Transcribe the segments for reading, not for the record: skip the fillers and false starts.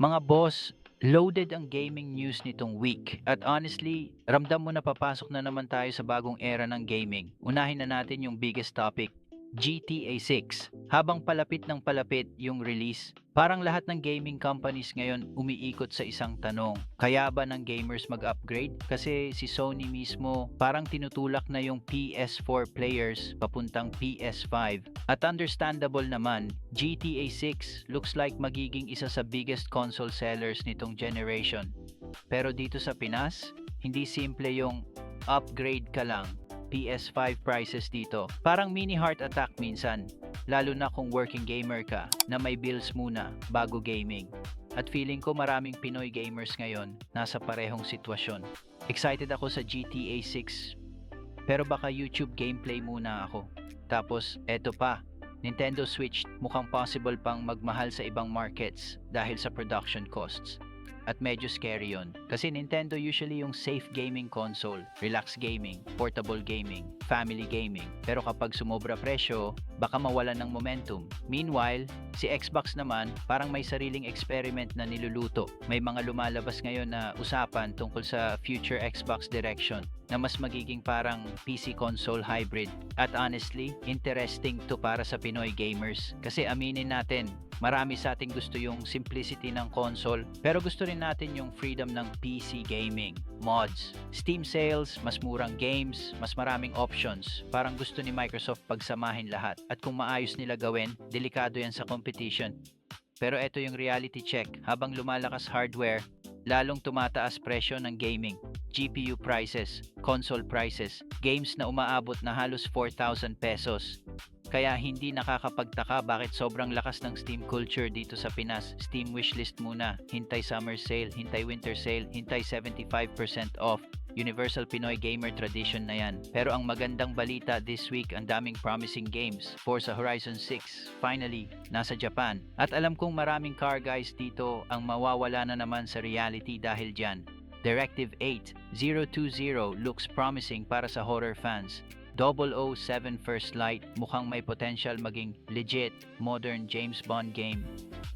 Mga boss, loaded ang gaming news nitong week. At honestly, ramdam mo na papasok na naman tayo sa bagong era ng gaming. Unahin na natin yung biggest topic, GTA 6. Habang palapit ng palapit yung release, parang lahat ng gaming companies ngayon umiikot sa isang tanong. Kaya ba ng gamers mag-upgrade? Kasi si Sony mismo parang tinutulak na yung PS4 players papuntang PS5. At understandable naman, GTA 6 looks like magiging isa sa biggest console sellers nitong generation. Pero dito sa Pinas, hindi simple yung upgrade ka lang. PS5 prices dito. Parang mini heart attack minsan, lalo na kung working gamer ka na may bills muna bago gaming. At feeling ko maraming Pinoy gamers ngayon nasa parehong sitwasyon. Excited ako sa GTA 6 pero baka YouTube gameplay muna ako. Tapos eto pa, Nintendo Switch mukhang possible pang magmahal sa ibang markets dahil sa production costs. At medyo scary yon. Kasi Nintendo usually yung safe gaming console, relax gaming, portable gaming, family gaming. Pero kapag sumobra presyo, baka mawalan ng momentum. Meanwhile, si Xbox naman parang may sariling experiment na niluluto. May mga lumalabas ngayon na usapan tungkol sa future Xbox direction na mas magiging parang PC console hybrid. At honestly, interesting to para sa Pinoy gamers. Kasi aminin natin, marami sa ating gusto yung simplicity ng console, pero gusto rin natin yung freedom ng PC gaming, mods, Steam sales, mas murang games, mas maraming options. Parang gusto ni Microsoft pagsamahin lahat. At kung maayos nila gawin, delikado yan sa competition. Pero ito yung reality check, habang lumalakas hardware, lalong tumataas presyo ng gaming, GPU prices, console prices, games na umaabot na halos 4,000 pesos. Kaya hindi nakakapagtaka bakit sobrang lakas ng Steam culture dito sa Pinas. Steam wishlist muna, hintay summer sale, hintay winter sale, hintay 75% off. Universal Pinoy gamer tradition na yan. Pero ang magandang balita this week, ang daming promising games. Forza Horizon 6, finally, nasa Japan. At alam kong maraming car guys dito ang mawawala na naman sa reality dahil dyan. Directive 8020 looks promising para sa horror fans. 007 First Light mukhang may potential maging legit modern James Bond game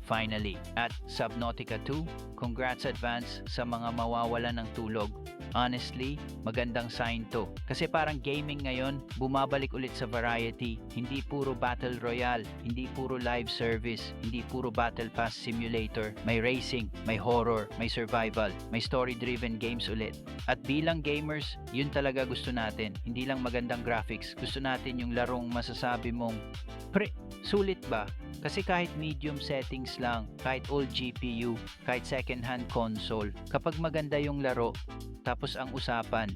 finally. At Subnautica 2, congrats advance sa mga mawawala ng tulog. Honestly, magandang sign to. Kasi parang gaming ngayon, bumabalik ulit sa variety. Hindi puro battle royale, hindi puro live service, hindi puro battle pass simulator. May racing, may horror, may survival, may story-driven games ulit. At bilang gamers, yun talaga gusto natin. Hindi lang magandang graphics. Gusto natin yung larong masasabi mong, sulit ba? Kasi kahit medium settings lang, kahit old GPU, kahit second-hand console, kapag maganda yung laro, tapos ang usapan,